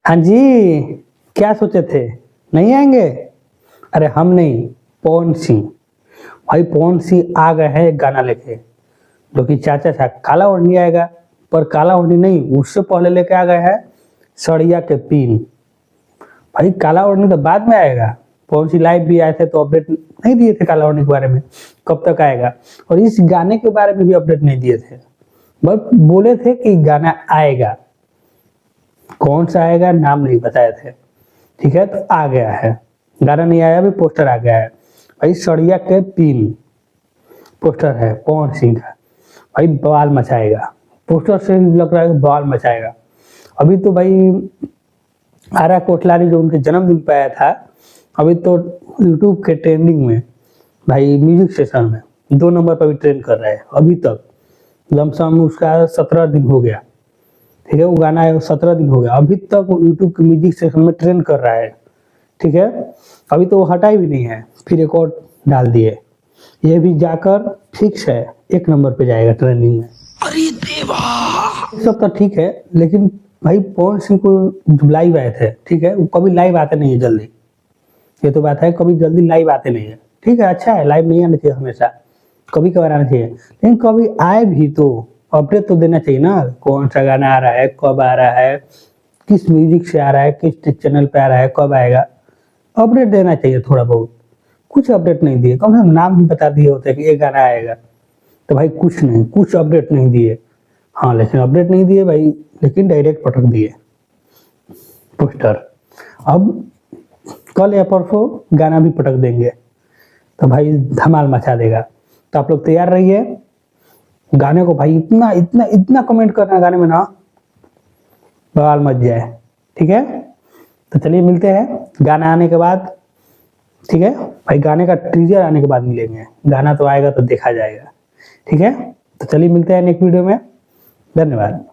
हाँ जी, क्या सोचे थे? नहीं आएंगे? अरे हम नहीं, पवन सिंह। भाई पवन सिंह आ गए हैं एक गाना लेके, जो कि चाचा था। काला ओढ़नी आएगा, पर काला ओढ़नी नहीं, उससे पहले लेके आ गए हैं सड़िया के पीन। भाई काला ओढ़नी तो बाद में आएगा। पवन सिंह लाइव भी आए थे तो अपडेट नहीं दिए थे काला ओढ़नी के बारे में, कब तक आएगा। और इस गाने के बारे में भी अपडेट नहीं दिए थे, बस बोले थे कि गाना आएगा। कौन सा आएगा नाम नहीं बताए थे। ठीक है, तो आ गया है। गाना नहीं आया, अभी पोस्टर आ गया है। भाई सड़िया के पीन पोस्टर है पवन सिंह का। भाई बवाल मचाएगा, पोस्टर से लग रहा है कि बवाल मचाएगा। अभी तो भाई आरा कोटलानी जो उनके जन्मदिन पे आया था, अभी तो यूट्यूब के ट्रेंडिंग में, भाई म्यूजिक सेशन में 2 नंबर पर भी ट्रेंड कर रहा है अभी तक। लमसम उसका 17 दिन हो गया। ठीक है, वो गाना है 17 दिन हो गया, अभी तक वो यूट्यूब के म्यूजिक सेक्शन में ट्रेंड कर रहा है। ठीक है, अभी तो वो हटा भी नहीं है, फिर एक और डाल दिए। ये भी जाकर फिक्स है, 1 नंबर पे जाएगा ट्रेंडिंग में। अरे देवा, सब तो ठीक है, लेकिन भाई पवन सिंह को लाइव आए थे, ठीक है, वो कभी लाइव आते नहीं है जल्दी। ये तो बात है, कभी जल्दी लाइव आते नहीं है। ठीक है, अच्छा है, लाइव नहीं आना चाहिए हमेशा, कभी कभार आना चाहिए। लेकिन कभी आए भी तो अपडेट तो देना चाहिए ना, कौन सा गाना आ रहा है, कब आ रहा है, किस म्यूजिक से आ रहा है, किस चैनल पे आ रहा है, कब आएगा। अपडेट देना चाहिए थोड़ा बहुत। कुछ अपडेट नहीं दिए, कम से कम नाम ही बता दिए होते कि ये गाना आएगा। तो भाई कुछ नहीं, कुछ अपडेट नहीं दिए। हाँ, लेकिन अपडेट नहीं दिए भाई, लेकिन डायरेक्ट पटक दिए पोस्टर। अब कल या परसों गाना भी पटक देंगे, तो भाई धमाल मचा देगा। तो आप लोग तैयार रहिए गाने को। भाई इतना इतना इतना कमेंट करना गाने में ना, बवाल मच जाए। ठीक है, तो चलिए मिलते हैं गाना आने के बाद। ठीक है भाई, गाने का टीजर आने के बाद मिलेंगे, गाना तो आएगा तो देखा जाएगा। ठीक है, तो चलिए मिलते हैं नेक्स्ट वीडियो में। धन्यवाद।